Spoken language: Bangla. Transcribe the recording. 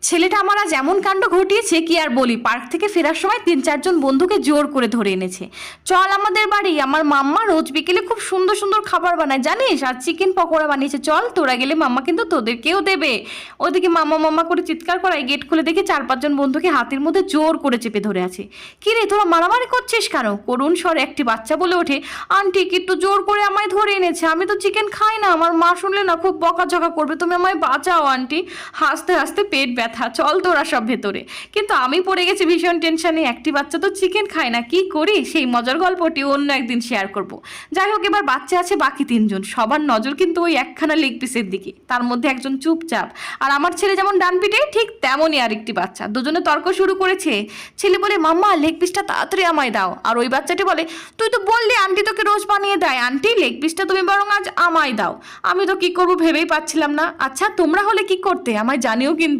ছেলেটা আমার আজ এমন কাণ্ড ঘটিয়েছে কি আর বলি। পার্ক থেকে ফেরার সময় 3-4 জন বন্ধুকে জোর করে ধরে এনেছে। চল আমাদের বাড়ি, আমার মাম্মা রোজ বিকেলে খুব সুন্দর সুন্দর খাবার বানায় জানিস, আর চিকেন পকোড়া বানিয়েছে, চল তোরা গেলে মাম্মা কিন্তু তোদেরকেও দেবে। ওদিকে মাম্মা মাম্মা করে চিৎকার করায় গেট খুলে দেখে 4-5 জন বন্ধুকে হাতের মধ্যে জোর করে চেপে ধরে আছে। কি রে তোরা মারামারি করছিস কেন? করুণ স্বরে একটি বাচ্চা বলে ওঠে, আন্টি কিন্তু জোর করে আমায় ধরে এনেছে, আমি তো চিকেন খাই না, আমার মা শুনলে না খুব বকাঝকা করবে, তুমি আমায় বাঁচাও আন্টি। হাসতে হাসতে পেট ব্যথা, চল তোরা সব ভেতরে। কিন্তু আমি পড়ে গেছি ভীষণ টেনশনে, একটি বাচ্চা তো চিকেন খায় না, কি করি? সেই মজার গল্পটি অন্য একদিন শেয়ার করব। যাই হোক, এবার বাচ্চা আছে বাকি 3 জন, সবার নজর কিন্তু ওই একখানা লেগ পিসের দিকে, তার মধ্যে একজন চুপচাপ। আর আমার ছেলে যেমন ডান পিঠে, ঠিক তেমনই আরেকটি বাচ্চা। দুজনে তর্ক শুরু করেছে। ছেলে বলে, মাম্মা লেগ পিসটা তাড়াতাড়ি আমায় দাও। আর ওই বাচ্চাটি বলে, তুই তো বললি আন্টি তোকে রোজ বানিয়ে দেয়, আন্টি লেগ পিসটা তুমি বরং আজ আমায় দাও। আমি তো কি করবো ভেবেই পাচ্ছিলাম না। আচ্ছা তোমরা হলে কি করতে আমায় জানিও কিন্তু।